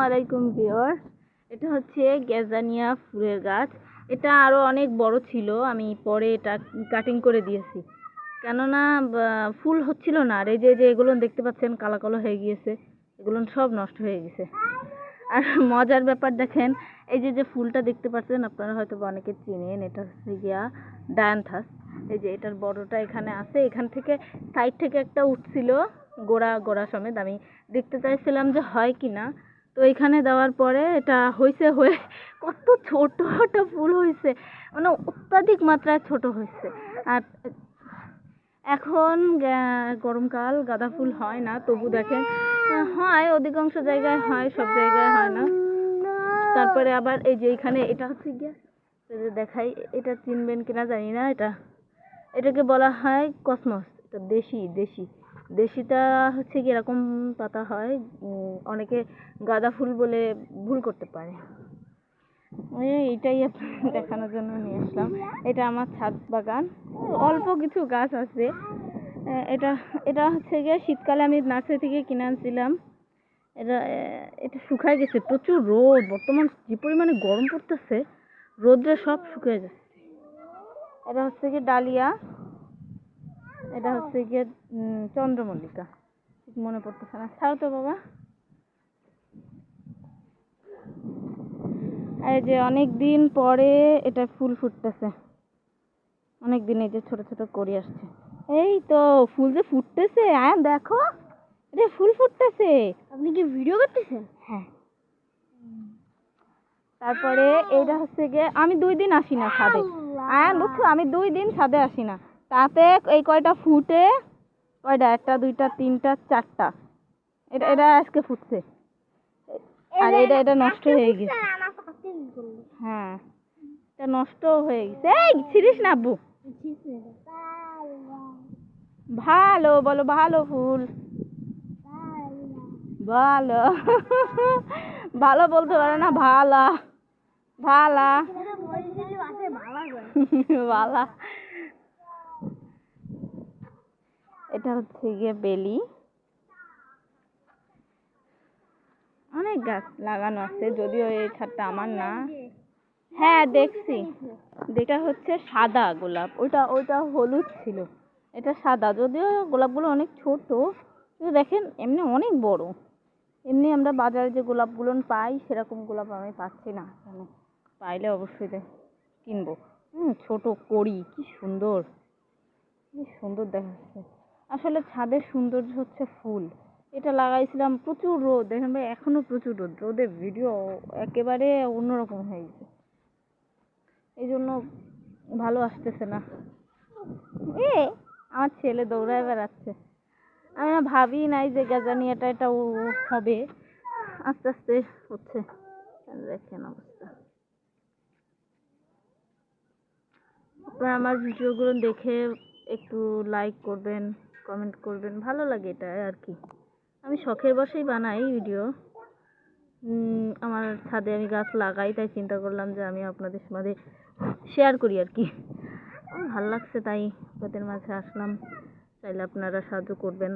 আলাইকুম ভিউয়ার্স, এটা হচ্ছে গ্যাজানিয়া ফুলের গাছ। এটা আরো অনেক বড় ছিল, আমি পরে এটা কাটিং করে দিয়েছি, কেননা ফুল হচ্ছিল না। আর এই যে এগুলো দেখতে পাচ্ছেন কালো কালো হয়ে গিয়েছে, এগুলো সব নষ্ট হয়ে গেছে। আর মজার ব্যাপার দেখেন, এই যে ফুলটা দেখতে পাচ্ছেন আপনারা হয়তো অনেকে চিনেন, এটা হচ্ছে গিয়া ডায়ান্থাস। এই যে এটার বড়টা এখানে আছে, এখান থেকে সাইড থেকে একটা উঠছিল গোড়া গোড়া সমেত। আমি দেখতে চাইছিলাম যে হয় কি না, তো এখানে দেওয়ার পরে এটা হয়েছে, হয়ে কত ছোট একটা ফুল হয়েছে, মানে অত্যাধিক মাত্রায় ছোট হয়েছে। আর এখন গরমকাল, গাঁদা ফুল হয় না, তবু দেখেন হয়, অধিকাংশ জায়গায় হয়, সব জায়গায় হয় না। তারপরে আবার এই যে এখানে এটা হচ্ছে গিয়া দেখাই, এটা চিনবেন কিনা জানি না, এটাকে বলা হয় কসমস। এটা দেশিটা হচ্ছে কি এরকম পাতা হয়, অনেকে গাঁদা ফুল বলে ভুল করতে পারে। এইটাই দেখানোর জন্য নিয়ে আসলাম। এটা আমার ছাদ বাগান, অল্প কিছু গাছ আছে। এটা এটা হচ্ছে গিয়ে শীতকালে আমি নার্সারি থেকে কিনে আনছিলাম। এটা শুকায় গেছে, প্রচুর রোদ, বর্তমান যে পরিমাণে গরম পড়তেছে, রোদ্রে সব শুকিয়ে যাচ্ছে। এটা হচ্ছে গিয়ে ডালিয়া, এটা হচ্ছে গিয়ে চন্দ্রমল্লিকা, ঠিক মনে পড়তেছে না, ছাড়ো তো বাবা। এই যে অনেক দিন পরে এটা ফুল ফুটতেছে, অনেক দিন এই যে ছোট ছোট করি আসছে, এই তো ফুল যে ফুটতেছে, দেখো এটা ফুল ফুটতেছে। আপনি কি ভিডিও করতেছেন? হ্যাঁ। তারপরে এইটা হচ্ছে গিয়ে আমি 2 দিন আসি না ছাদে, বুঝছো, আমি 2 দিন ছাদে আসি না, তাতে এই কয়টা ফুটে, কয়টা, 1টা 2টা 3টা 4টা, এটা আজকে ফুটছে। আর এটা নষ্ট হয়ে গেছে। হ্যাঁ, এটা নষ্ট হয়ে গেছে। এই ছিড়িস না আব্বু। ভালো বলো, ভালো ফুল, ভালো ভালো বলতে পারে না, ভালা ভালা ভালা। এটা হচ্ছে গিয়ে বেলি। অনেক গাছ লাগানো আছে, যদিও এই ছাদটা আমার না। হ্যাঁ দেখছি, এটা হচ্ছে সাদা গোলাপ, ওইটা হলুদ ছিল, এটা সাদা। যদিও গোলাপগুলো অনেক ছোট, কিন্তু দেখেন এমনি অনেক বড়। এমনি আমরা বাজারে যে গোলাপগুলো পাই সেরকম গোলাপ আমি পাচ্ছি না, পাইলে অবশ্যই কিনবো। ছোট কড়ি, কি সুন্দর, কি সুন্দর দেখাচ্ছে। আসলে ছাদের সৌন্দর্য হচ্ছে ফুল। এটা লাগাইছিলাম, প্রচুর রোদ, দেখেন ভাই এখনো প্রচুর রোদ, রোদে ভিডিও একেবারে অন্যরকম হয়ে গেছে, এই জন্য ভালো আসতেছে না। আমার ছেলে দৌড়ায় বেড়াচ্ছে, আমি না ভাবি নাই যে গাজানিয়াটা এটা হবে, আস্তে আস্তে হচ্ছে। দেখেন অবস্থা। আপনারা আমার ভিডিওগুলো দেখে একটু লাইক করবেন, কমেন্ট করবেন, ভালো লাগে এটা আর কি। আমি শখের বশেই বানাই ভিডিও। আমার ছাদে আমি গাছ লাগাই, তাই চিন্তা করলাম যে আমি আপনাদের মাঝে শেয়ার করি আর কি। আমার ভালো লাগছে তাই আপনাদের মাঝে আসলাম, চাইলে আপনারা সাহায্য করবেন।